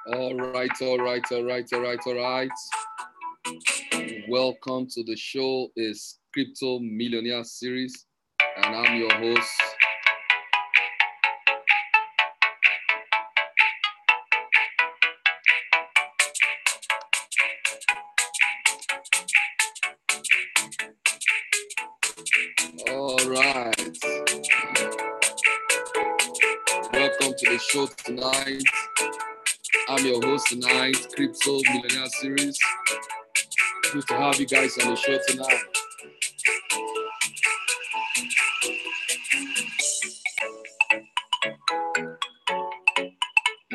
All right. Welcome to the show. It's Crypto Millionaire series, and I'm your host. All right. Welcome to the show tonight. I'm your host tonight, Crypto Millionaire series. Good to have you guys on the show tonight.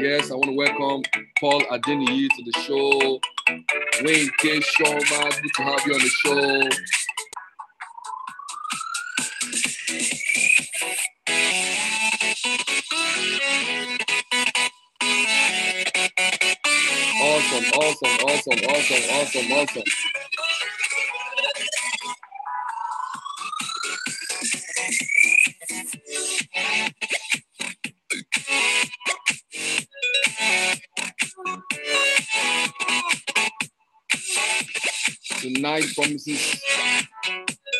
Yes, I want to welcome Paul Adeniyi to the show. Wayne K. Showman, good to have you on the show. Awesome. Tonight promises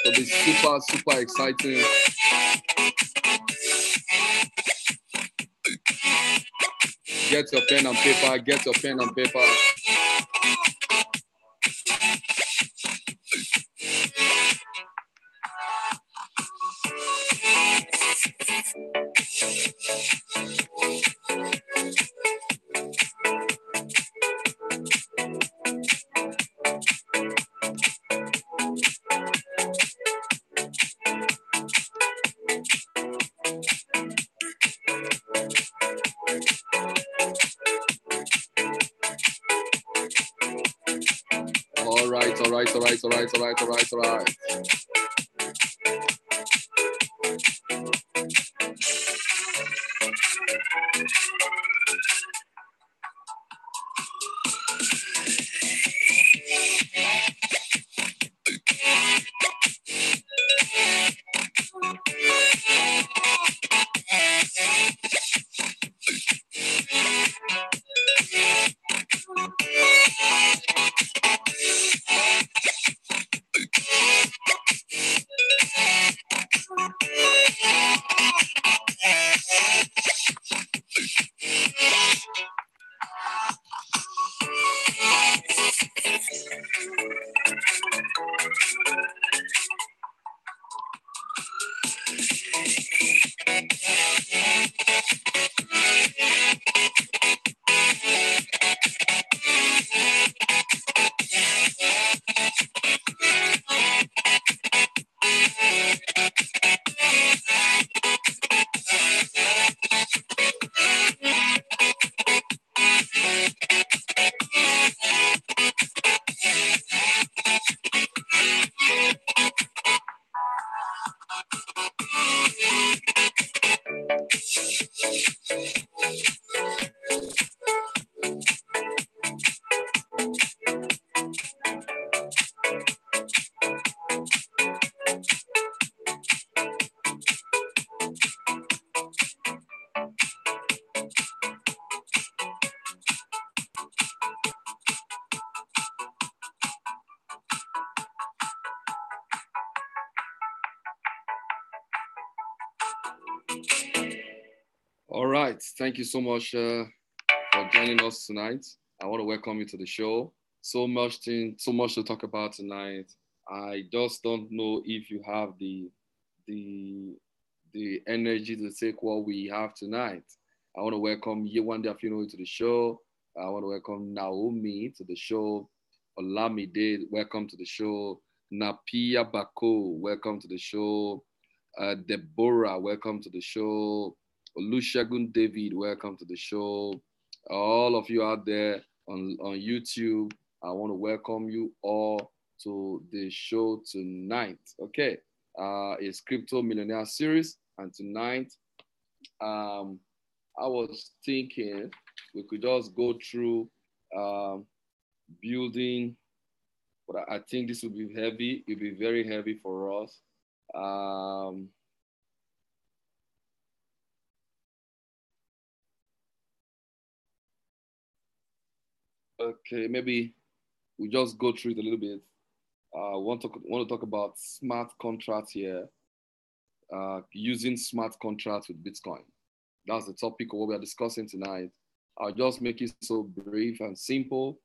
to be super exciting. Get your pen and paper. All right. All right. Thank you so much for joining us tonight. I want to welcome you to the show. So much to talk about tonight. I just don't know if you have the energy to take what we have tonight. I want to welcome Yewande Afino to the show. I want to welcome Naomi to the show. Olamide, welcome to the show. Napia Bako, welcome to the show. Deborah, welcome to the show. Olusegun David, welcome to the show. All of you out there on YouTube, I want to welcome you all to the show tonight. Okay, it's Crypto Millionaire series, and tonight, I was thinking we could just go through building, but I think this will be heavy. It'll be very heavy for us. Okay, maybe we just go through it a little bit. Want to talk about smart contracts here, using smart contracts with Bitcoin. That's the topic of what we are discussing tonight. I'll just make it so brief and simple.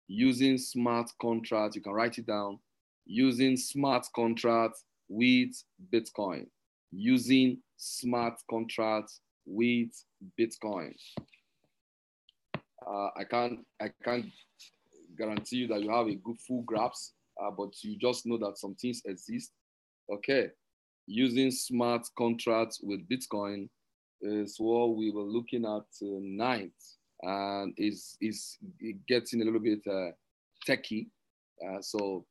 Using smart contracts, you can write it down. Using smart contracts with Bitcoin. Using smart contracts with Bitcoin. I can't guarantee you that you have a good full grasp, but you just know that some things exist. Okay, using smart contracts with Bitcoin is what we were looking at tonight. and is getting a little bit techy. So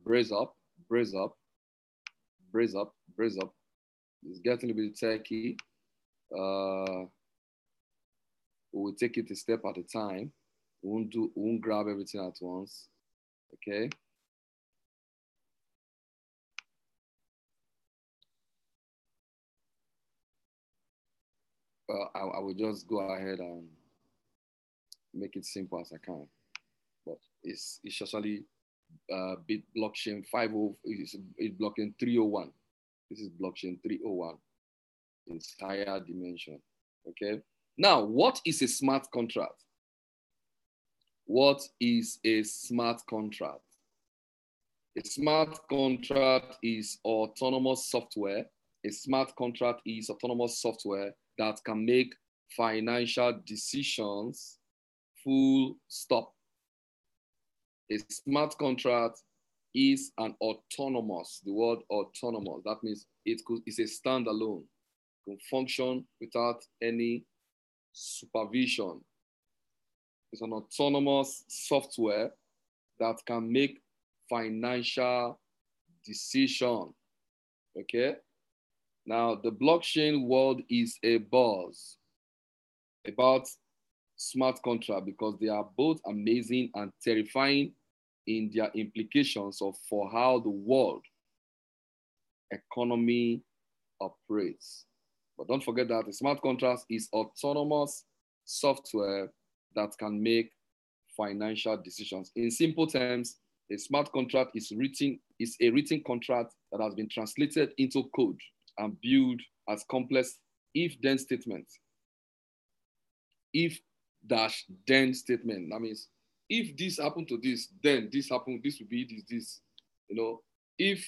brace up, brace up, brace up, brace up. It's getting a bit techy. We'll take it a step at a time. We won't grab everything at once. Okay. I will just go ahead and make it simple as I can. But it's actually bit blockchain 50 is blockchain 301. This is blockchain 301. It's higher dimension. Okay. Now, what is a smart contract? What is a smart contract? A smart contract is autonomous software. A smart contract is autonomous software that can make financial decisions, full stop. A smart contract is an autonomous, the word autonomous, that means it's a standalone, it can function without any supervision. It's an autonomous software that can make financial decision. Okay. Now, the blockchain world is a buzz about smart contract because they are both amazing and terrifying in their implications for how the world economy operates. But don't forget that a smart contract is autonomous software that can make financial decisions. In simple terms, a smart contract is a written contract that has been translated into code and built as complex if-then statements. If-then statement. That means if this happened to this, then this happened, this will be this. You know, if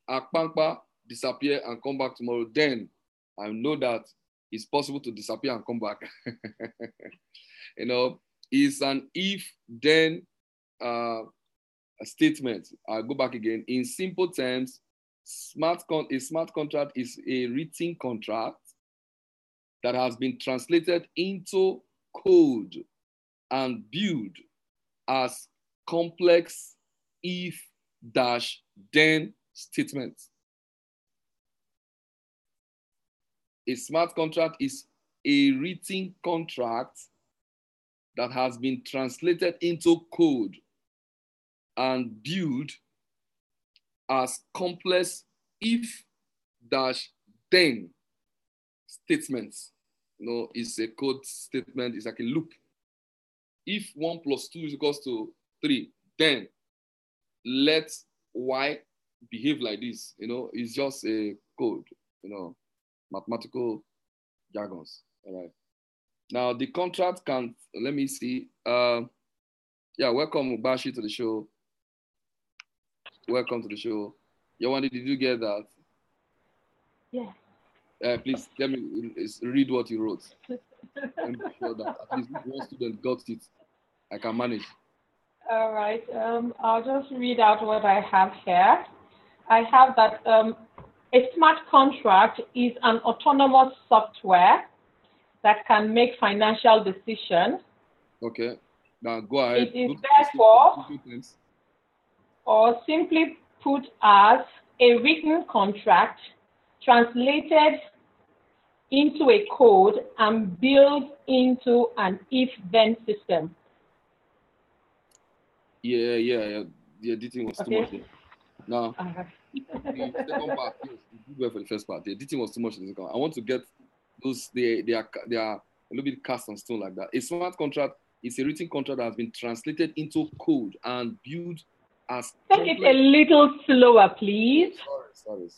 Akpankpa disappear and come back tomorrow, then I know that it's possible to disappear and come back. You know, it's an if-then statement. I'll go back again. In simple terms, a smart contract is a written contract that has been translated into code and built as complex if-then statements. A smart contract is a written contract that has been translated into code and built as complex if-then statements. You know, it's a code statement, it's like a loop. If 1 + 2 is equals to 3, then let y behave like this. You know, it's just a code, you know, mathematical jargons. All right. Now the contract can, let me see. Yeah, welcome Bashi to the show. Welcome to the show. Yawandi, did you get that? Yeah. Please let me read what you wrote. I'm sure that at least one student got it. I can manage. All right. I'll just read out what I have here. I have that a smart contract is an autonomous software that can make financial decisions. Okay. Now go ahead. It is therefore, or simply put as, a written contract translated into a code and built into an if-then system. Yeah. The editing was too much. Now, the second part, yes, you did well for the first part. The editing was too much. I want to get those, they are a little bit cast on stone like that. A smart contract is a written contract that has been translated into code and built as Take it a little slower, please. Sorry.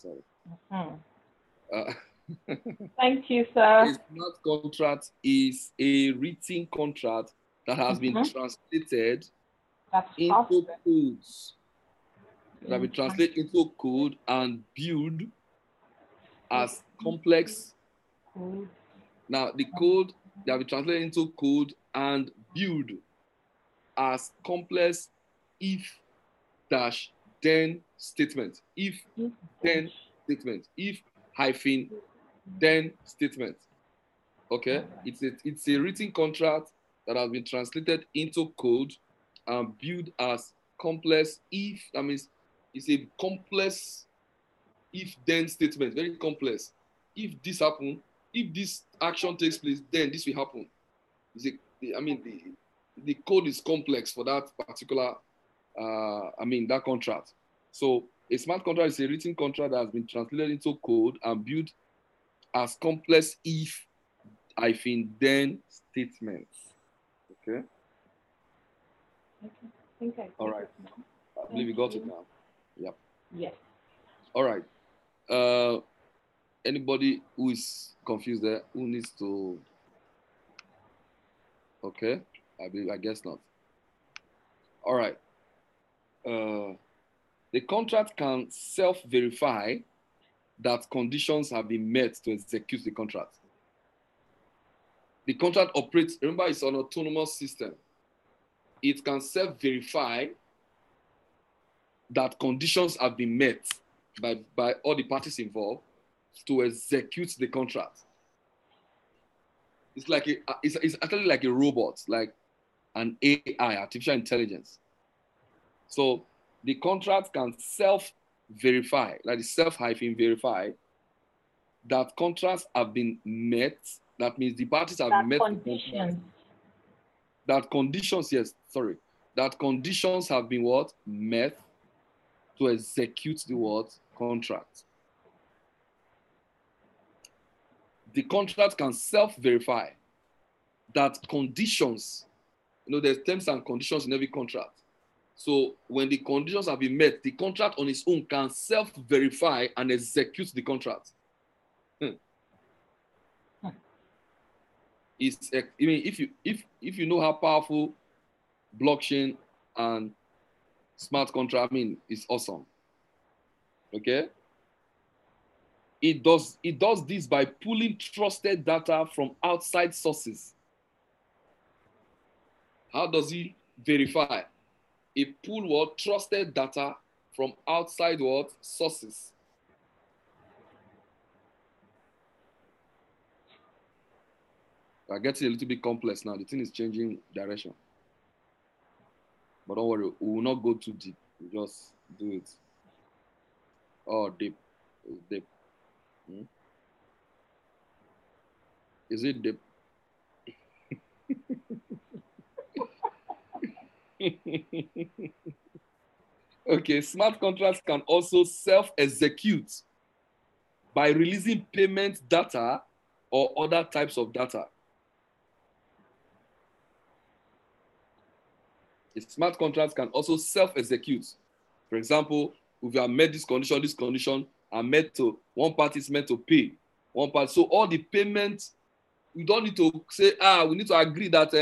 Thank you, sir. A smart contract is a written contract that has been translated into codes. That we translate into code and build as complex. Now, the code that we translate into code and build as complex if-then statement. If-then statement. If-then statement. Okay, it's a written contract that has been translated into code and built as complex if, that means it's a complex if then statement, very complex. If this happen, if this action takes place, then this will happen. I mean, the code is complex for that particular, that contract. So a smart contract is a written contract that has been translated into code and built as complex if then statements. Okay. Okay. I think I All got right. it now. I believe you got it now. Yep. Yes. All right. Anybody who is confused there, who needs to? Okay. I guess not. All right. The contract can self-verify that conditions have been met to execute the contract. The contract operates, remember, it's an autonomous system. It can self-verify that conditions have been met by all the parties involved to execute the contract. It's actually like a robot, like an AI, artificial intelligence. So the contract can self-verify, like the self-verify that contracts have been met. That means the parties have met the contract. That conditions, yes, sorry, that conditions have been what? Met to execute the what? Contract. The contract can self-verify that conditions, there's terms and conditions in every contract. So when the conditions have been met, the contract on its own can self-verify and execute the contract. It's, I mean, if you know how powerful blockchain and smart contract, it's awesome. Okay. It does this by pulling trusted data from outside sources. How does it verify? It pull what? Trusted data from outside what? Sources. I'm getting a little bit complex now. The thing is changing direction. But don't worry, we will not go too deep. We just do it. Oh, deep. It's deep. Hmm? Is it deep? Okay, smart contracts can also self-execute by releasing payment data or other types of data. A smart contracts can also self-execute. For example, if you have met this condition are meant to, one party is meant to pay one part. So all the payments, you don't need to say, we need to agree that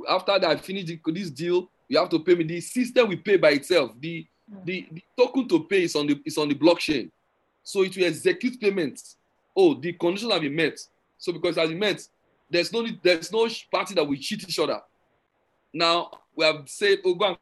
after that I finish this deal, you have to pay me. The system will pay by itself. The token to pay is on the blockchain. So it will execute payments. Oh, the conditions have been met. So because it has been met, there's no party that will cheat each other. Now we have said, oh, go and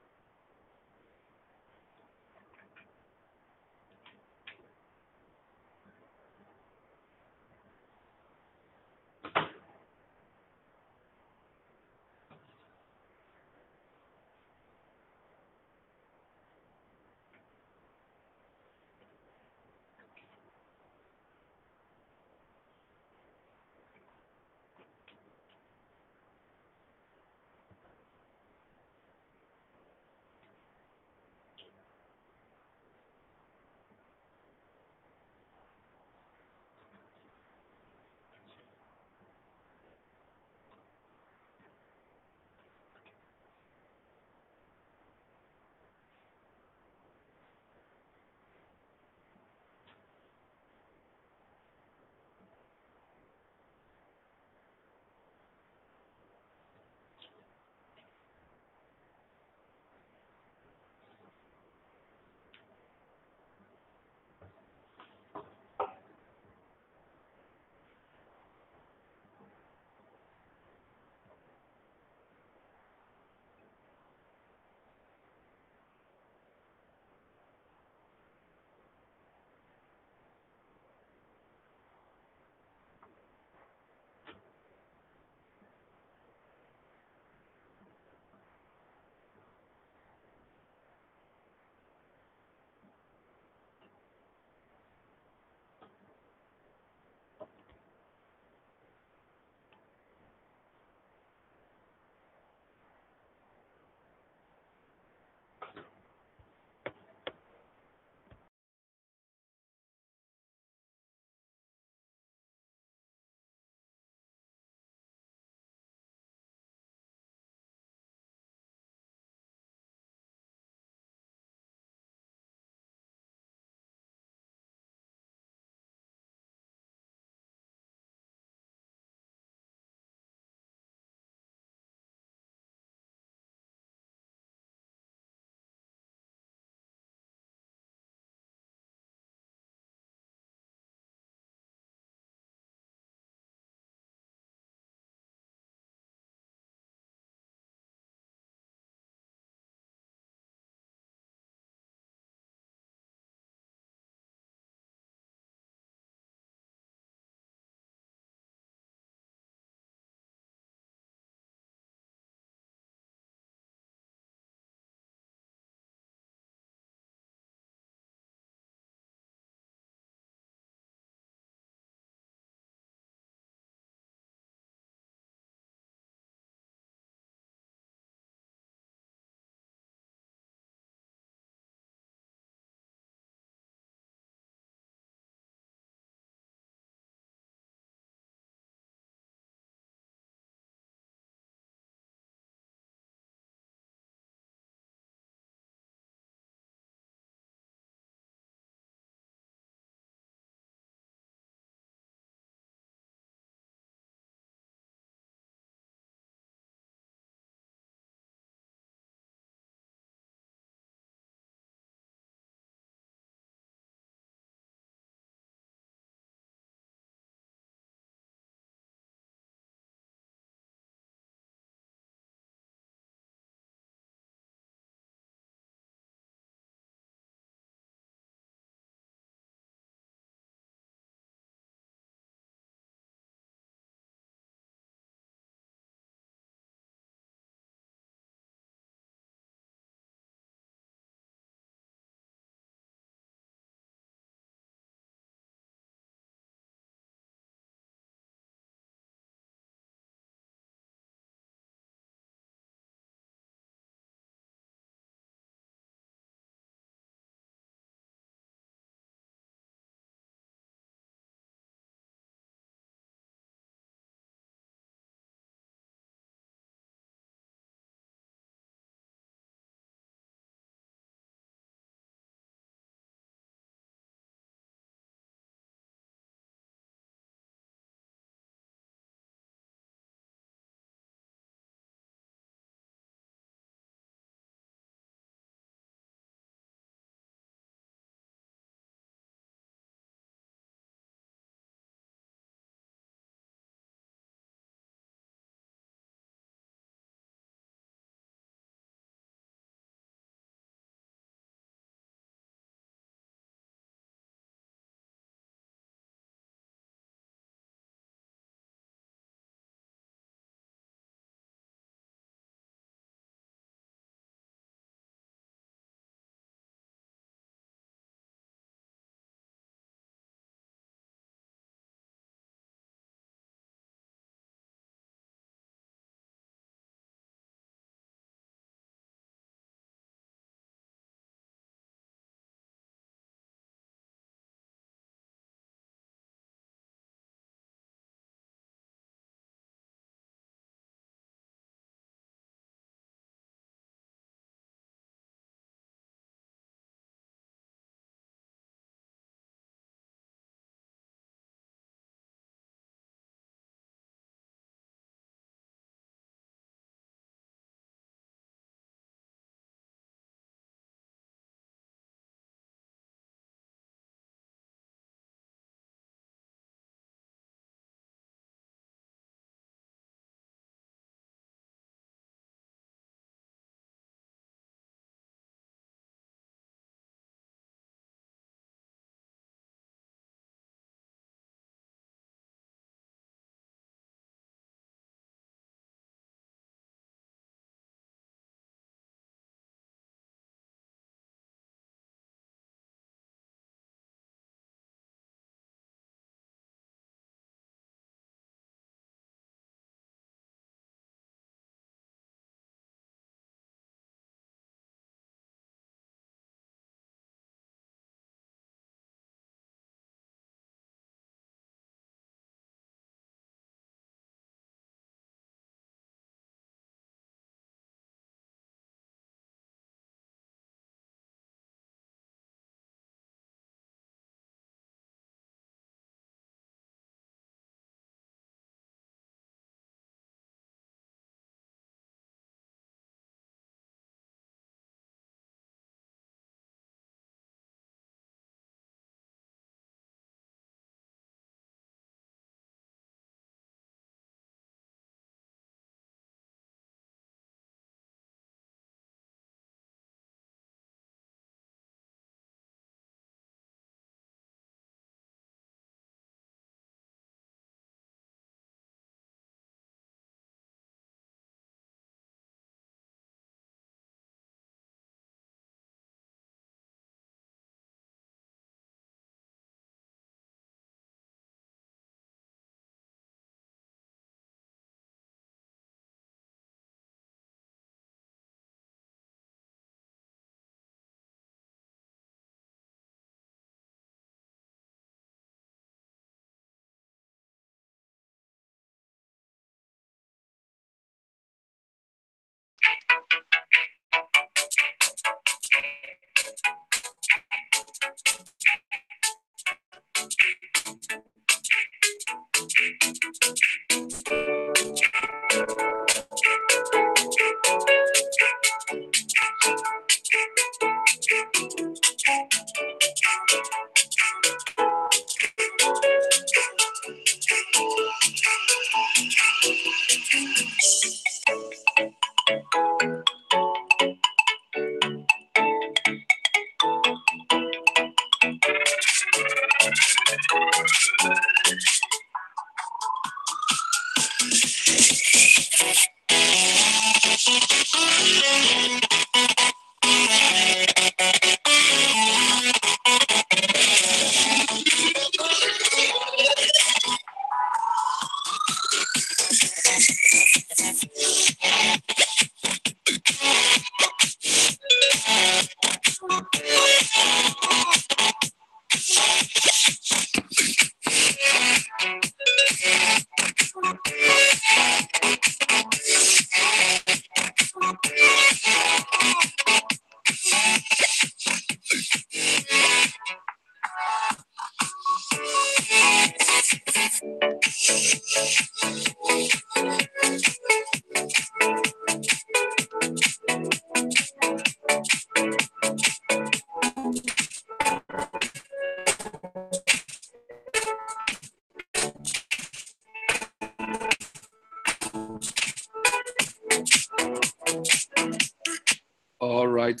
All right.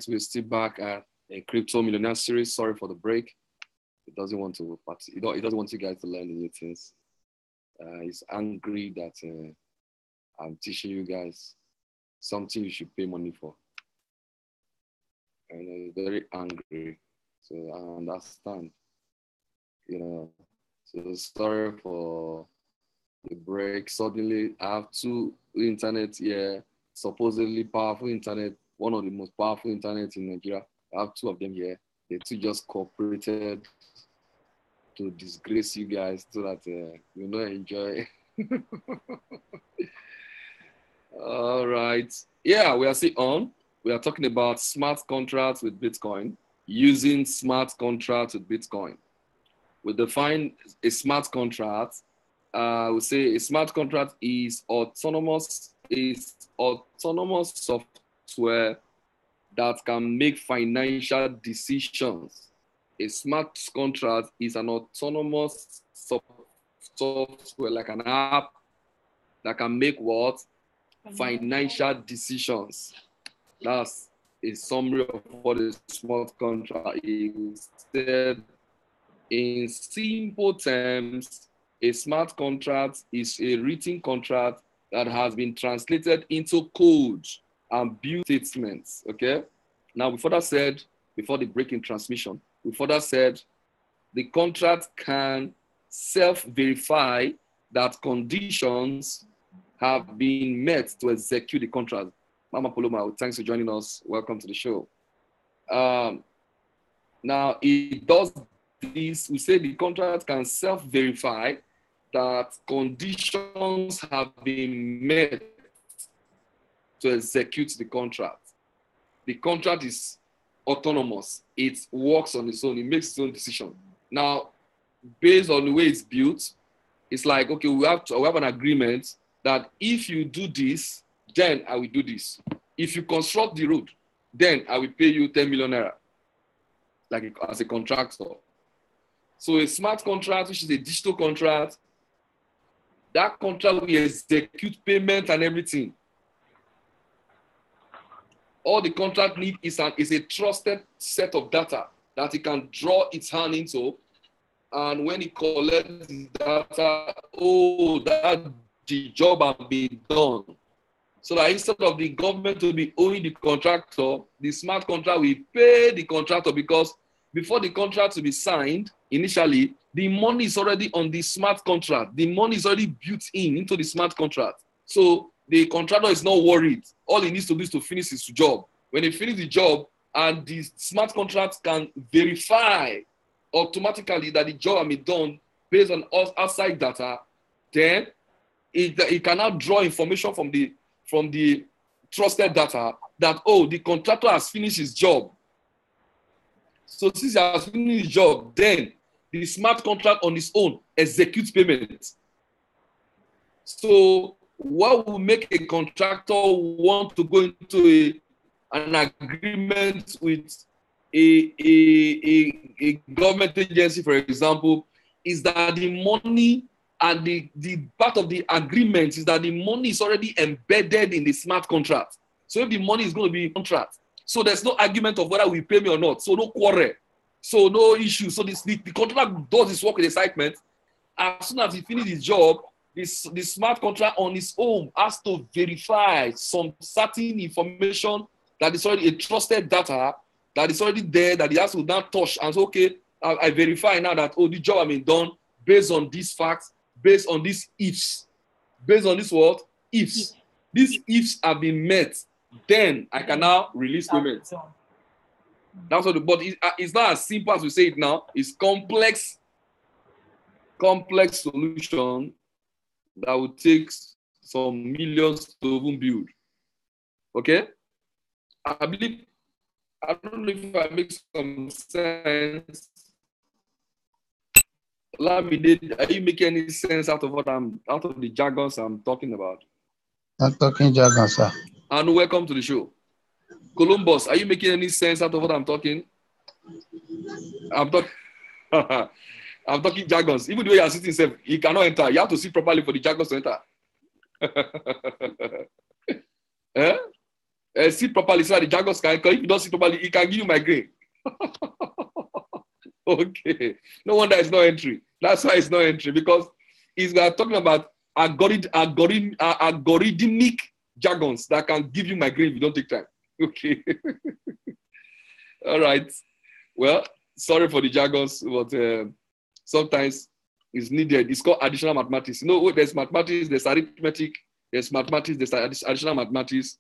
We're still back at a Crypto Millionaire series. Sorry for the break. It doesn't want to. It doesn't want you guys to learn the new things. He's angry that I'm teaching you guys something you should pay money for. And he's very angry. So I understand. So sorry for the break. Suddenly, I have two internet here. Supposedly powerful internet, one of the most powerful internet in Nigeria. I have two of them here. The two just cooperated to disgrace you guys so that you know enjoy. All right. Yeah, we are still on. We are talking about smart contracts with Bitcoin, using smart contracts with Bitcoin. We define a smart contract. We say a smart contract is autonomous software that can make financial decisions. A smart contract is an autonomous software, like an app, that can make what? Financial decisions. That's a summary of what a smart contract is. In simple terms, a smart contract is a written contract that has been translated into code and built statements, okay? Now, we further said, before the break in transmission, we further said the contract can self-verify that conditions have been met to execute the contract. Mama Paloma, thanks for joining us. Welcome to the show. Now, it does this. We say the contract can self-verify that conditions have been met to execute the contract. The contract is autonomous. It works on its own. It makes its own decision. Now, based on the way it's built, it's like, okay, we have an agreement that if you do this, then I will do this. If you construct the road, then I will pay you 10 million naira, like as a contractor. So a smart contract, which is a digital contract, that contract will execute payment and everything. All the contract need is a trusted set of data that it can draw its hand into. And when it collects the data, the job has been done. So that instead of the government to be owing the contractor, the smart contract will pay the contractor, because before the contract to be signed, initially, the money is already on the smart contract. The money is already built into the smart contract. So the contractor is not worried. All he needs to do is to finish his job. When he finishes the job, and the smart contract can verify automatically that the job has been done based on outside data, then it cannot draw information from the trusted data that, oh, the contractor has finished his job. So since he has finished his job, then the smart contract on its own executes payment. So what will make a contractor want to go into an agreement with a government agency, for example, is that the money and the part of the agreement is that the money is already embedded in the smart contract. So if the money is going to be in contract, so there's no argument of whether we pay me or not. So no quarrel. So no issue. So the contract does its work with excitement. As soon as he finishes his job, the smart contract on its own has to verify some certain information that is already a trusted data that is already there, that he has to now touch and say, okay, I verify now that, oh, the job has been done based on these facts, based on these ifs. Based on this what? Ifs. These ifs have been met, then I can now release payment. That's what, but it's not as simple as we say it now. It's complex solution that would take some millions to even build. Okay? I don't know if I make some sense. Lamide, are you making any sense out of the jargons I'm talking about? I'm talking jargon, sir. And welcome to the show. Columbus, are you making any sense out of what I'm talking? I'm talking jargons. Even the way you are sitting safe, you cannot enter. You have to sit properly for the jargons to enter. Sit properly so that the jargons can, because if you don't sit properly, it can give you migraine. Okay. No wonder it's not entry. That's why it's not entry, because we are talking about algorithmic jargons that can give you migraine if you don't take time. Okay. All right. Well, sorry for the jargons, but sometimes it's needed. It's called additional mathematics. You know, there's mathematics, there's arithmetic, there's mathematics, there's additional mathematics.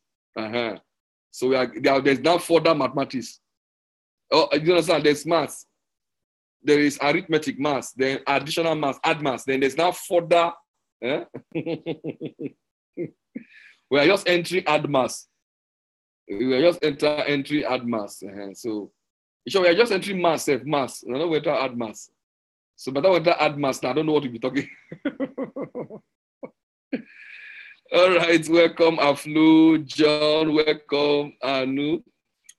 So there's now further mathematics. Oh, you understand? There's maths. There is arithmetic maths, then additional maths, add maths. Then there's now further. We are just entering add maths. We are just entry add maths. So we are just entering maths. Maths. I don't know whether add maths. So by the way, add maths, I don't know what we'll be talking. All right, welcome Aflu, John, welcome Anu.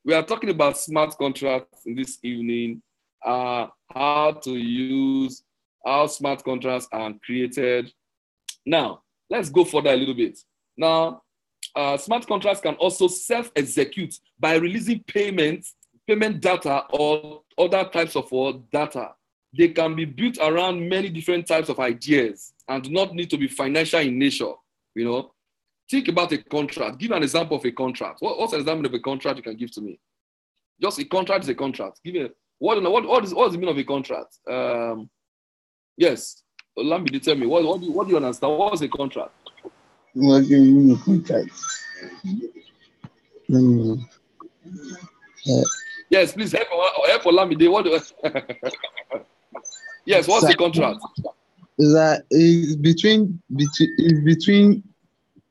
We are talking about smart contracts in this evening. How to use how smart contracts are created. Now, let's go further a little bit. Now, smart contracts can also self-execute by releasing payment data or other types of data. They can be built around many different types of ideas and do not need to be financial in nature. You know, think about a contract. Give an example of a contract. What's an example of a contract you can give to me? Just a contract is a contract. Give me what is the meaning of a contract? Yes, let me tell me. What do you understand? What is a contract? What do you mean a contract? Yes, please help Olamide. What do Yes, what's the contract? It's between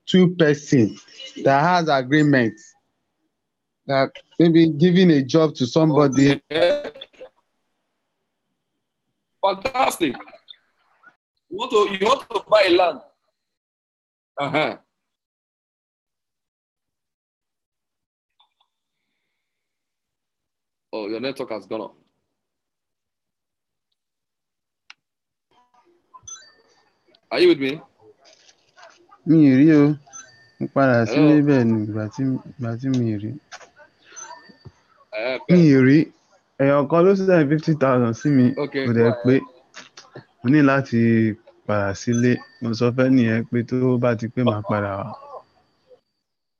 two persons that has agreement that maybe giving a job to somebody. Okay. Fantastic. You want to buy land. Oh, your network has gone off. Are you with me? Mi rí o. Mo padà sílé bẹ́ẹ̀ ni ìgbà tí mi rí. Mi rí. Èèyàn kan ló send 50,000 sí mi. Kò dẹ̀ pé mo ní láti padà sílé. Mo sọ fẹ́ nìyẹn pé tó bá ti pé màá padà wá.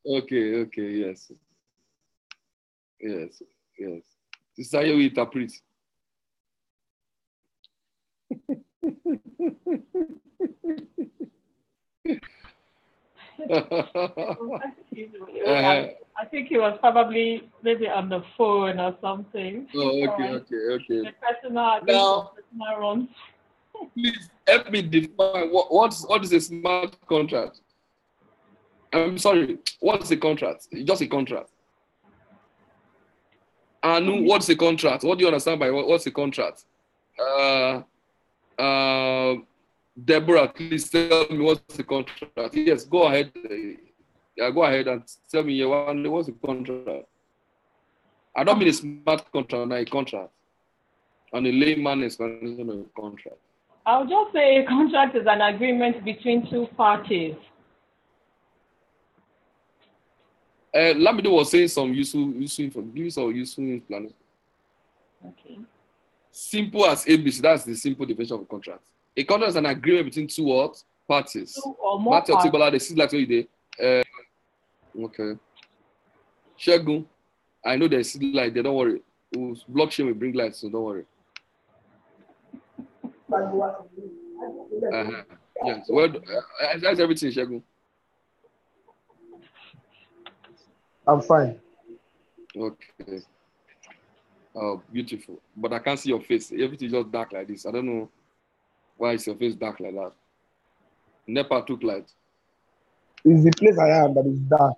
Okay, yes. This is how you interpret. I think he was probably maybe on the phone or something. Oh, okay. The personal runs. Please help me define what is a smart contract. I'm sorry, what's a contract? Just a contract. And what's a contract? What do you understand by what's a contract? Deborah, please tell me what's the contract. Yes, go ahead. Yeah, go ahead and tell me what's the contract. I don't mean a smart contract, not a contract. And a layman is a contract. I'll just say a contract is an agreement between two parties. Lamido was saying some useful planning. Okay. Simple as ABC, that's the simple definition of a contract. A contract is an agreement between two parties. Two or more parties. Okay. Shegun, I know there's light there, don't worry. Blockchain will bring light, so don't worry. Yes. Well, that's everything, Shegun. I'm fine. Okay. Oh, beautiful. But I can't see your face. Everything is just dark like this. I don't know why is your face dark like that. NEPA took light. It's the place I am that is dark.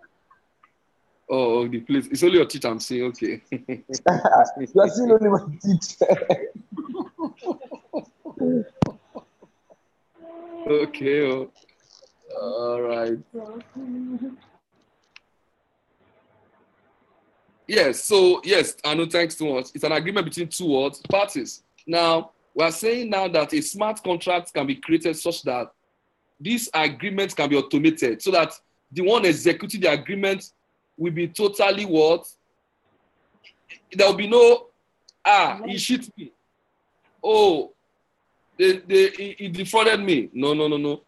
Oh, the place. It's only your teeth I'm seeing. Okay. You are seeing only my teeth. Okay. Oh. All right. Yes. So yes, I know. Thanks so much. It's an agreement between two parties. Now we are saying now that a smart contract can be created such that these agreements can be automated, so that the one executing the agreement will be totally what? There will be no he cheated me. Oh, he defrauded me. No.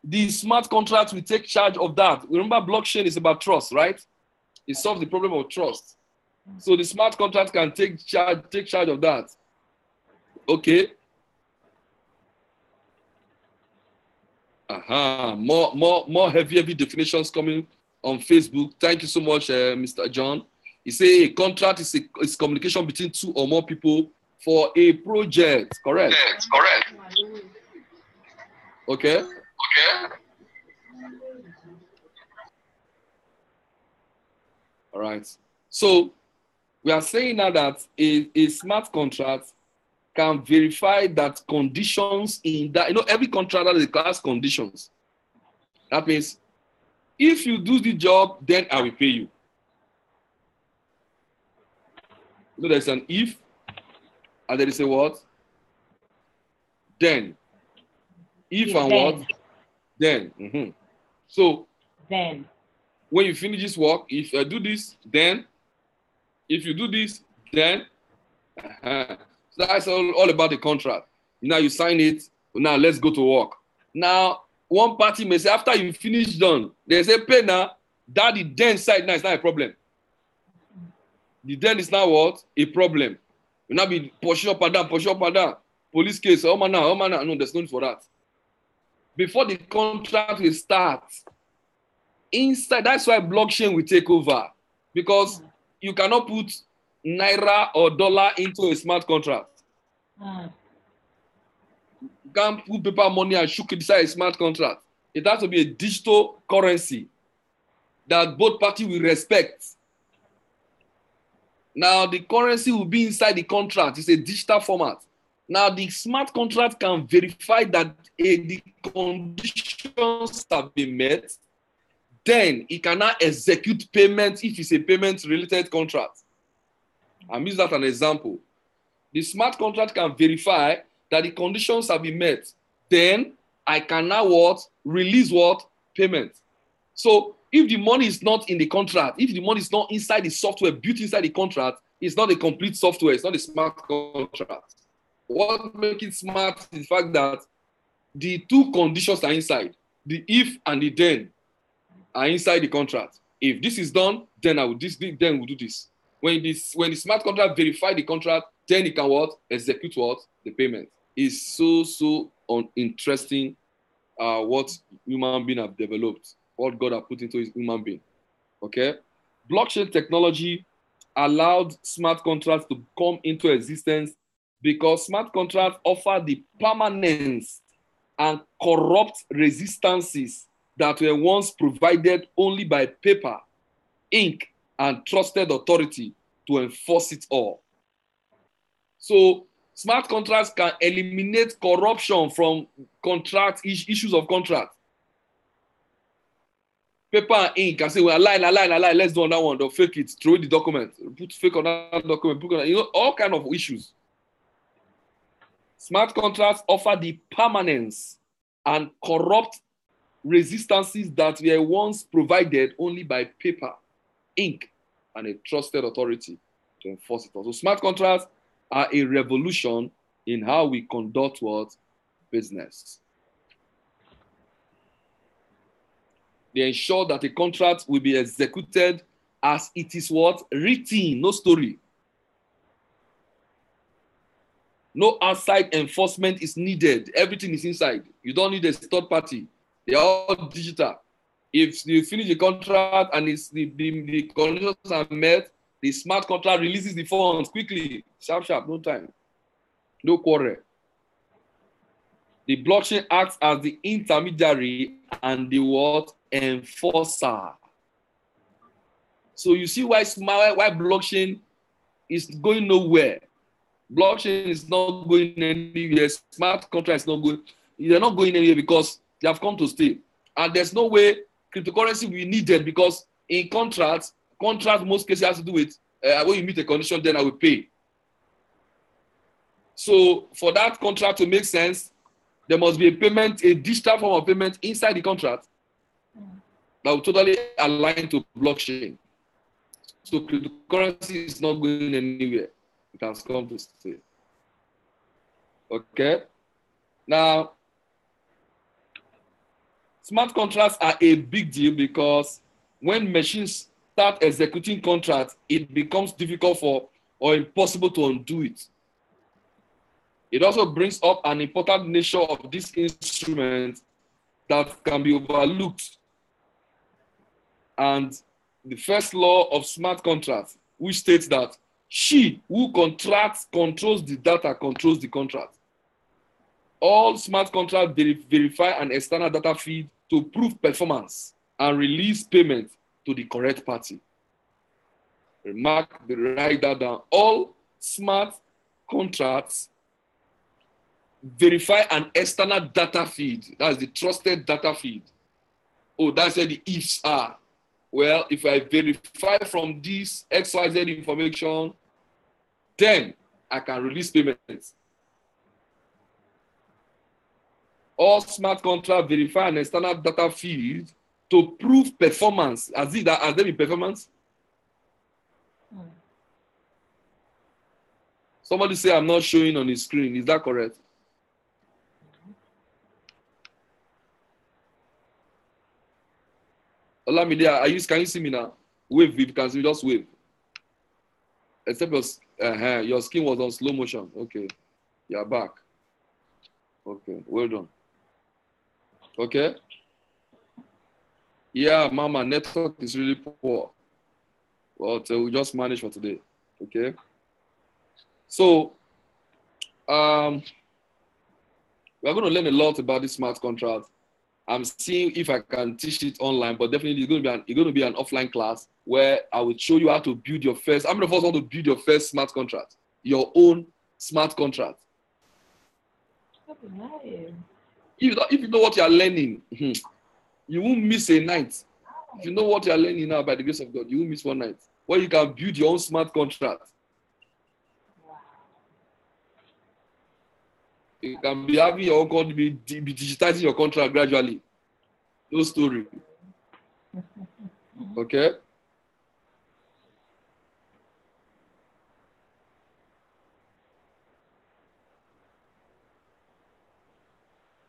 The smart contract will take charge of that. Remember, blockchain is about trust, right? It solves the problem of trust. So the smart contract can take charge of that. Okay. More heavy definitions coming on Facebook. Thank you so much, Mr. John. He say a contract is communication between two or more people for a project. Correct. Yes, correct. Okay. All right. So we are saying now that a smart contract can verify that conditions in that, every contract has conditions. That means if you do the job, then I will pay you. There's an if, and there is a what? Then. If and then. what? Then. Mm-hmm. So then when you finish this work, if I do this, then. If you do this, then. So that's all about the contract. Now you sign it. Now let's go to work. Now one party may say after you finish done, they say pay now. That the then side now is not a problem. The then is now what? A problem. You now be pushing up and down. Police case, oh man. No, there's no need for that. Before the contract will start, inside, that's why blockchain will take over. Because you cannot put naira or dollar into a smart contract. You can't put paper money and shook it inside a smart contract. It has to be a digital currency that both parties will respect. Now, the currency will be inside the contract. It's a digital format. Now, the smart contract can verify that the conditions have been met. Then, it can now execute payment if it's a payment-related contract. I'm using that as an example. The smart contract can verify that the conditions have been met. Then, I can now what? Release what? Payment. So, if the money is not in the contract, if the money is not inside the software, built inside the contract, it's not a complete software. It's not a smart contract. What makes it smart is the fact that the two conditions are inside. The if and the then are inside the contract. If this is done, then I will then we'll do this. When the smart contract verify the contract, then it can what? Execute what? The payment. It's so interesting what human beings have developed, what God has put into his human being. Okay? Blockchain technology allowed smart contracts to come into existence because smart contracts offer the permanence and corrupt resistances that were once provided only by paper, ink, and trusted authority to enforce it all. So smart contracts can eliminate corruption from contract issues of contract. Paper and ink can say, well, lie, let's do on that one. They'll fake it, throw the document, put fake on that document, put on, all kind of issues. Smart contracts offer the permanence and corrupt resistances that were once provided only by paper, ink, and a trusted authority to enforce it. So smart contracts are a revolution in how we conduct what? Business. They ensure that a contract will be executed as it is what? Written, no story. No outside enforcement is needed. Everything is inside. You don't need a third party. They are all digital. If you finish the contract and the conditions are met, the smart contract releases the funds quickly. Sharp, no time. No quarrel. The blockchain acts as the intermediary and the what? Enforcer. So you see why blockchain is going nowhere. Blockchain is not going anywhere. Smart contracts not going. They're not going anywhere because they have come to stay. And there's no way cryptocurrency will be needed because in contract most cases has to do with when you meet a condition, then I will pay. So for that contract to make sense, there must be a payment, a digital form of payment inside the contract that will totally align to blockchain. So cryptocurrency is not going anywhere. It has come to stay. Okay. Now, smart contracts are a big deal because when machines start executing contracts, it becomes difficult or impossible to undo it. It also brings up an important nature of this instrument that can be overlooked. And the first law of smart contracts, which states that she who contracts controls the data, controls the contract. All smart contracts verify an external data feed to prove performance and release payment to the correct party. Write that down. All smart contracts verify an external data feed. That's the trusted data feed. Oh, that's where the ifs are. Well, if I verify from this XYZ information, then I can release payments. All smart contracts verify an external data feed to prove performance. Has there been performance? Somebody say I'm not showing on the screen. Is that correct? Olamide, can you see me now? Wave if you can see me, just wave. Except your skin was on slow motion. Okay. You're back. Okay, well done. Okay. Yeah, Mama, network is really poor. But we just manage for today. Okay. So, we're going to learn a lot about this smart contract. I'm seeing if I can teach it online, but definitely it's going to be an offline class where I will show you how to build your first. How many of us want to build your first smart contract? Your own smart contract. Nice. If you know what you are learning, you won't miss a night. If you know what you are learning now by the grace of God, you won't miss one night. Where you can build your own smart contract. You can be having your own contract, be digitizing your contract gradually. No story. Okay?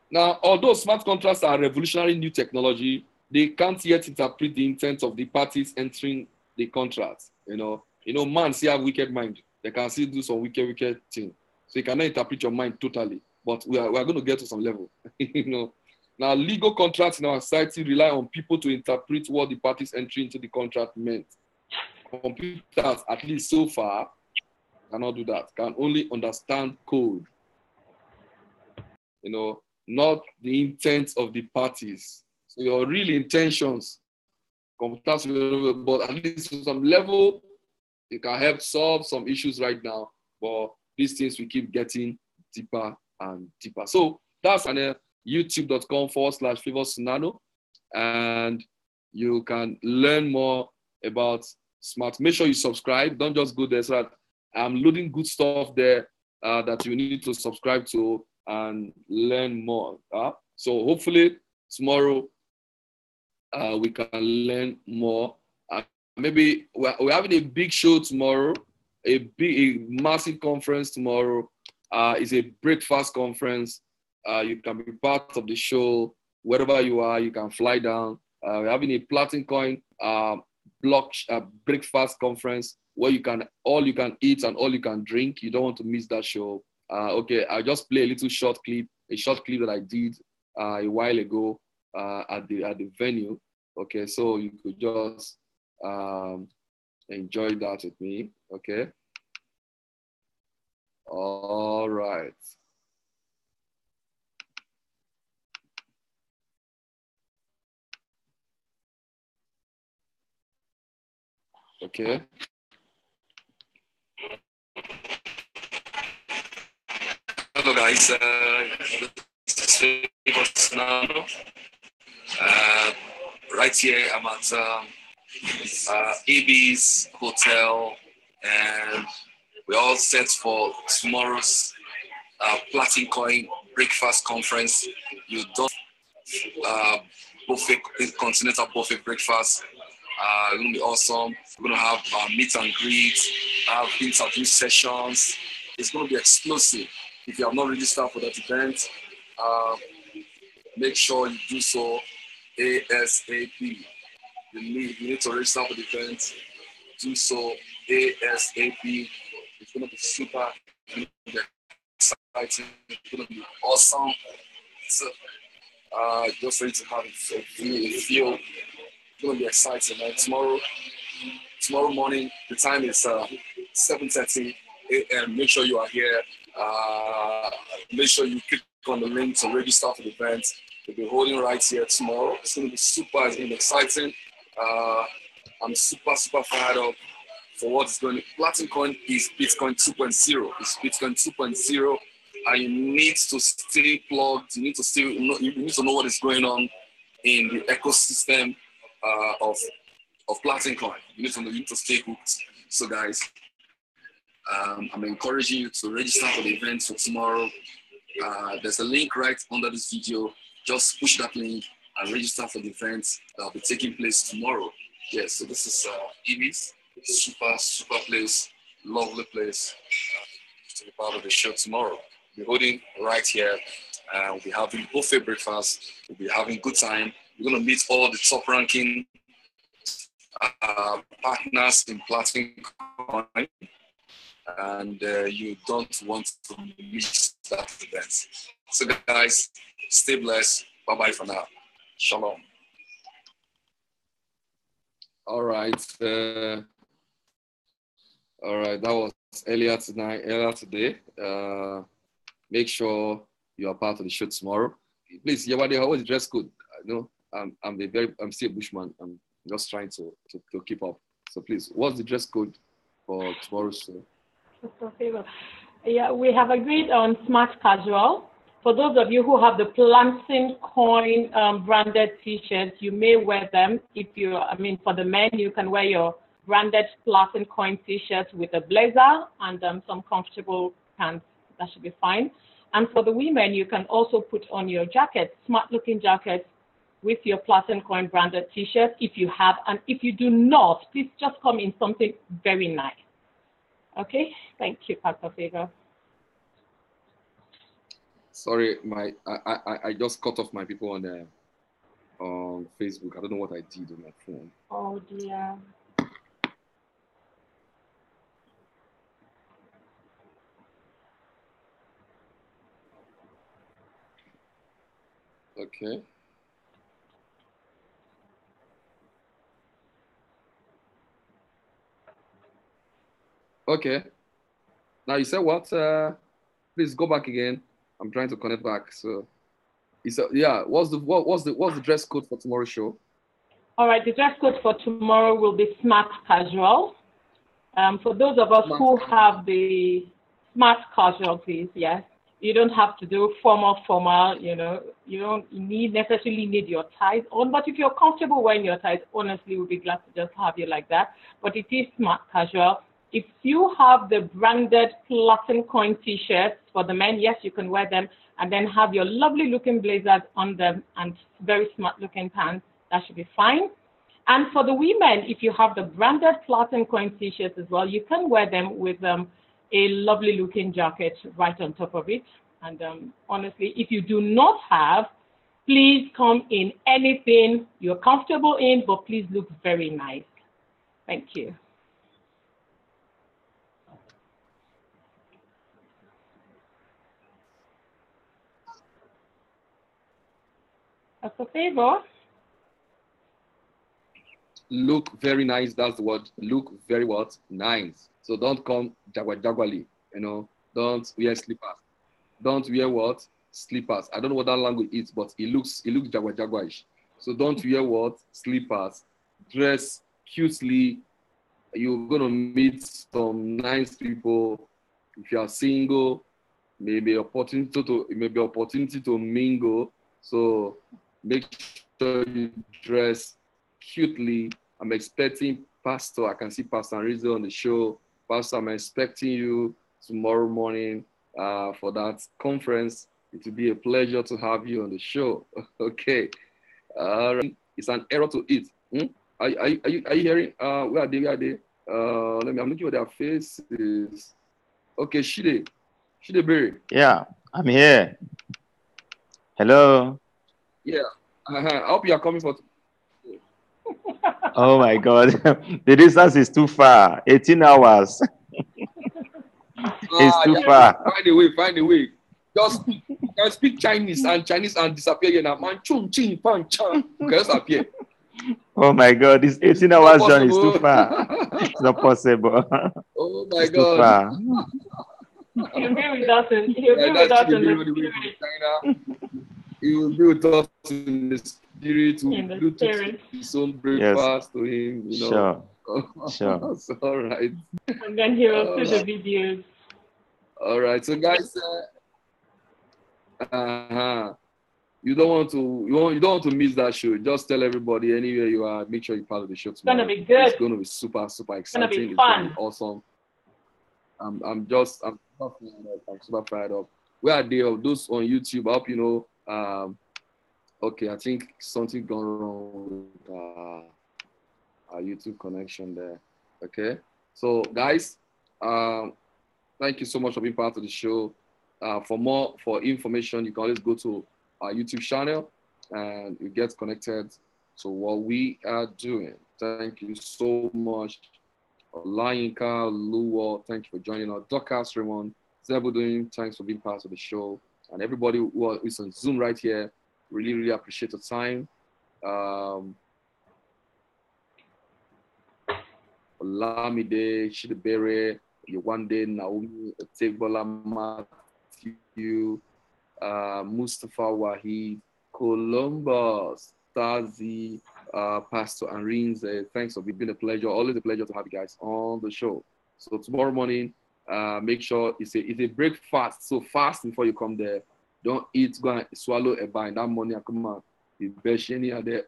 Now, although smart contracts are revolutionary new technology, they can't yet interpret the intent of the parties entering the contract. You know, man still have wicked mind. They can still do some wicked thing. So you cannot interpret your mind totally. But we are going to get to some level. Now, legal contracts in our society rely on people to interpret what the parties entering into the contract meant. Computers, at least so far, cannot do that. Can only understand code. Not the intent of the parties. your real intentions, but at least to some level, you can help solve some issues right now. But these things will keep getting deeper and deeper. So that's on youtube.com/FavorsNano, and you can learn more about smart. Make sure you subscribe. Don't just go there. So that I'm loading good stuff there that you need to subscribe to and learn more. So hopefully tomorrow we can learn more. Maybe we're having a big show tomorrow, a massive conference tomorrow. It's a breakfast conference. You can be part of the show wherever you are. You can fly down. We're having a Platinum Coin block breakfast conference where all you can eat and all you can drink. You don't want to miss that show. Okay, I'll just play a short clip that I did a while ago at the venue. Okay, so you could just enjoy that with me. Okay. All right. Okay. Hello guys, right here I'm at AB's hotel, and we're all set for tomorrow's Platinum Coin breakfast conference. You don't buffet, continental buffet breakfast. It's gonna be awesome. We're gonna have meet and greet, have interview sessions. It's gonna be explosive. If you have not registered for that event, make sure you do so ASAP. You need to register for the event. Do so ASAP. It's gonna be super exciting. It's gonna be awesome. So, just ready to have it. So feel. It's gonna be exciting. Right? Tomorrow morning, the time is 7:30 a.m. Make sure you are here. Make sure you click on the link to register for the event. We'll be holding right here tomorrow. It's gonna be super. It's gonna be exciting. I'm super fired up for what is going to. Platinum Coin is Bitcoin 2.0. It's Bitcoin 2.0, and you need to stay plugged. You need to know what is going on in the ecosystem of Platinum Coin. You need to stay hooked. So guys, I'm encouraging you to register for the event for tomorrow. There's a link right under this video. Just push that link and register for the event that will be taking place tomorrow. Yes, so this is Ibis. Super place, lovely place to be part of the show tomorrow. We're holding right here. We'll be having buffet breakfast. We'll be having good time. We're going to meet all the top ranking partners in Platinum Coin, and you don't want to miss that event. So guys, stay blessed. Bye-bye for now. Shalom. All right. All right. That was earlier today. Make sure you are part of the show tomorrow. Please, Yawade, how was the dress code? I know I'm still a bushman. I'm just trying to keep up. So please, what's the dress code for tomorrow's show? Yeah, we have agreed on smart casual. For those of you who have the Platinum Coin branded t-shirts, you may wear them. For the men, you can wear your branded Platinum Coin t-shirts with a blazer and some comfortable pants. That should be fine. And for the women, you can also put on your jackets, smart-looking jackets with your Platinum Coin branded t-shirt if you have. And if you do not, please just come in something very nice. Okay? Thank you, Pastor Favor. Sorry, I just cut off my people on Facebook. I don't know what I did on my phone. Oh dear. Okay. Okay. Now you said what? Please go back again. I'm trying to connect back. So Yeah. What's the dress code for tomorrow's show? All right. The dress code for tomorrow will be smart casual. For those of us who have the smart casual, please, yes. You don't have to do formal, you know, you don't necessarily need your ties on, but if you're comfortable wearing your ties, honestly, we'll be glad to just have you like that. But it is smart casual. If you have the branded platinum coin t-shirts for the men, yes, you can wear them and then have your lovely looking blazers on them and very smart looking pants. That should be fine. And for the women, if you have the branded platinum coin t-shirts as well, you can wear them with a lovely looking jacket right on top of it. And honestly, if you do not have, please come in anything you're comfortable in, but please look very nice. Thank you. As a favor. Look very nice. That's the word. Look very what? Nice. So don't come jagwali. You know. Don't wear slippers. Don't wear what? Slippers. I don't know what that language is, but it looks jagwaish. So don't wear what? Slippers. Dress cutely. You're gonna meet some nice people. If you are single, maybe opportunity to mingle. So make sure you dress cutely. I'm expecting Pastor. I can see Pastor Rizzo on the show. Pastor, I'm expecting you tomorrow morning for that conference. It will be a pleasure to have you on the show. Okay. It's an error to eat. Are you hearing? Where are they? Where are they? I'm looking at their faces. Okay, Shide Berry. Yeah, I'm here. Hello. Yeah. I hope you are coming for. Oh my God. The distance is too far. 18 hours. It's too far. Find a way. Just speak Chinese and disappear here now. Man, chung ching pan chan. Just appear. Oh my God, this 18 hours journey is too far. It's not possible. Oh my it's God. Too far. He'll be with us in the China. He will be with us in the spirit. In the spirit. Some breakfast to him, you know. Sure. So, all right. And then he will see the videos. All right. So guys, you don't want to miss that show. Just tell everybody anywhere you are. Make sure you're part of the show tomorrow. It's gonna be good. It's gonna be super exciting. It's gonna be fun. It's gonna be awesome. I'm super fired up. Where are they? Those on YouTube? I hope you know. Okay, I think something gone wrong with our YouTube connection there. Okay, so guys, thank you so much for being part of the show. For information, you can always go to our YouTube channel and you get connected to what we are doing. Thank you so much. Olayinka, Luwo, thank you for joining us. Dorcas, Raymond, Zebudin, thanks for being part of the show. And everybody who is on Zoom right here, really appreciate the time. Olamide, Shidebere, Yewande, Naomi, Otegbola, Matthew, Mustafa Wahid, Columbus, Stazi, Pastor Anrins, thanks for being a pleasure. Always a pleasure to have you guys on the show. So tomorrow morning, make sure it's a breakfast. So fast before you come there. Don't eat, go and swallow a bar. That morning, come on. The best are there.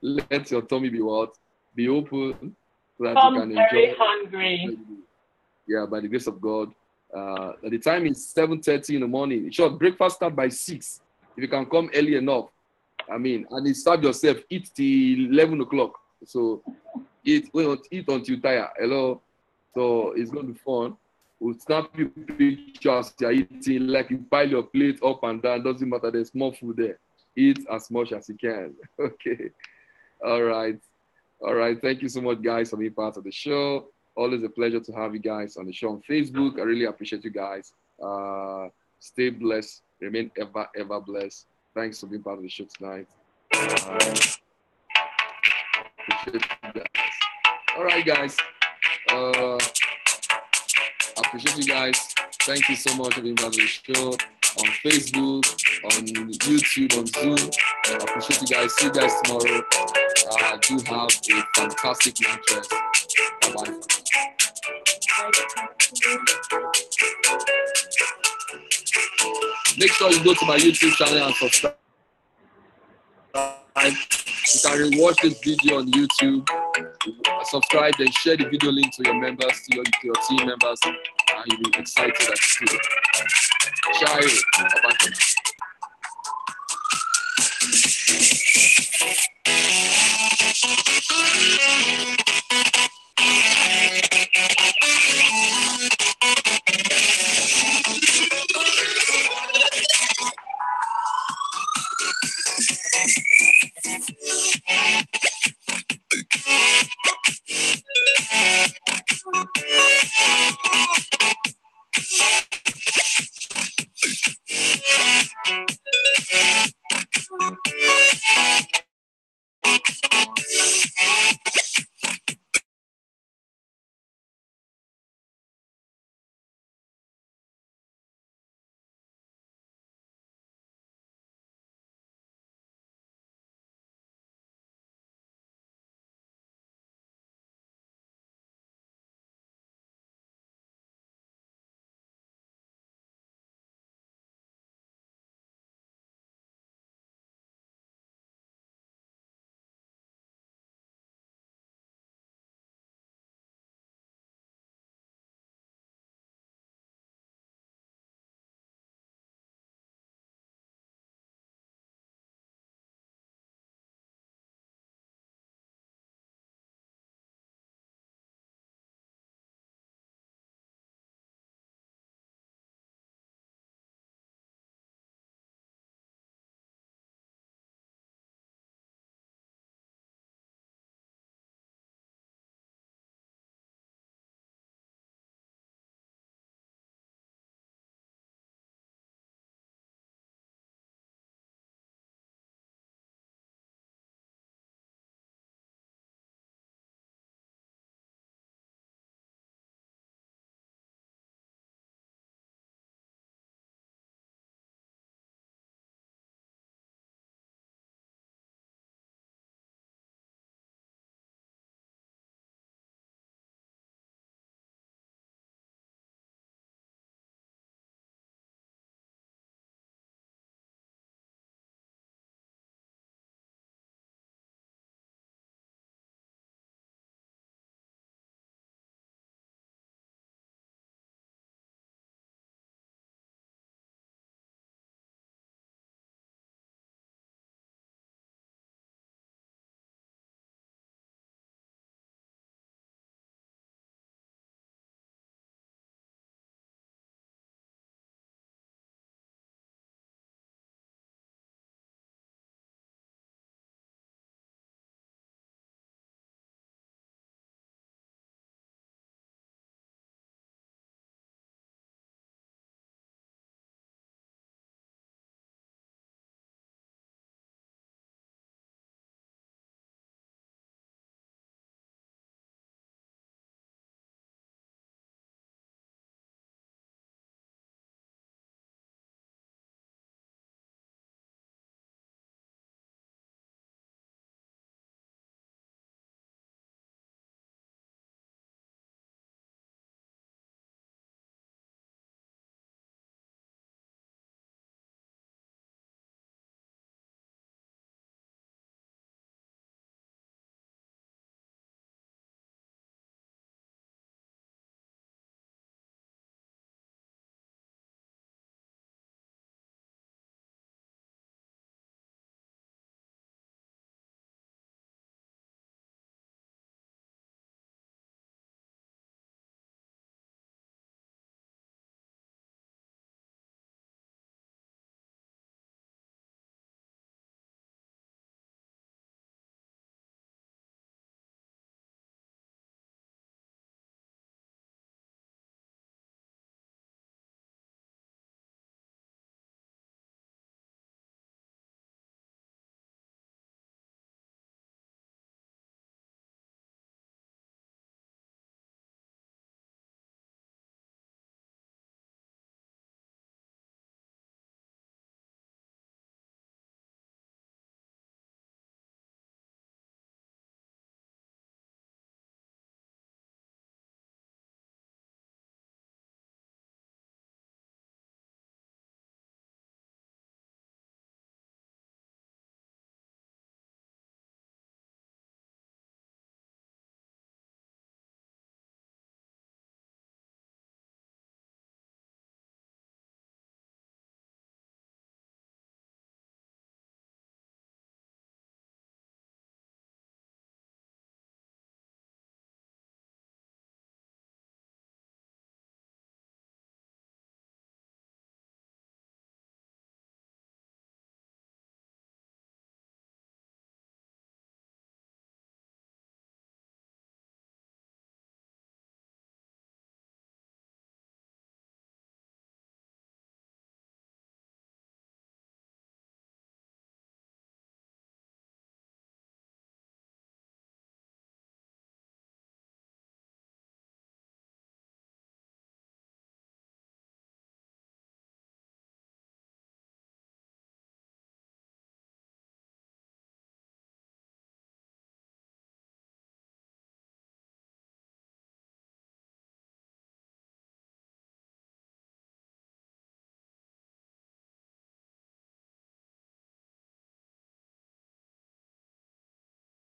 Let your tummy be what? Be open so that you can enjoy. Very hungry. Yeah, by the grace of God. The time is 7:30 in the morning. Short breakfast start by 6. If you can come early enough, I mean, and you start yourself, eat till 11 o'clock. So eat until you tire. Hello. So it's going to be fun. We'll snap you pictures you're eating, like you pile your plate up and down. Doesn't matter. There's more food there. Eat as much as you can. Okay. All right. Thank you so much, guys, for being part of the show. Always a pleasure to have you guys on the show on Facebook. I really appreciate you guys. Stay blessed. Remain ever blessed. Thanks for being part of the show tonight. Appreciate you guys. All right, guys. Appreciate you guys. Thank you so much for being part of the show on Facebook, on YouTube, on Zoom. I appreciate you guys. See you guys tomorrow. Do have a fantastic night rest. Bye-bye. Make sure you go to my YouTube channel and subscribe. You can rewatch this video on YouTube. Subscribe and share the video link to your members, to your team members, and you'll be excited to see it. Share it. Bye-bye.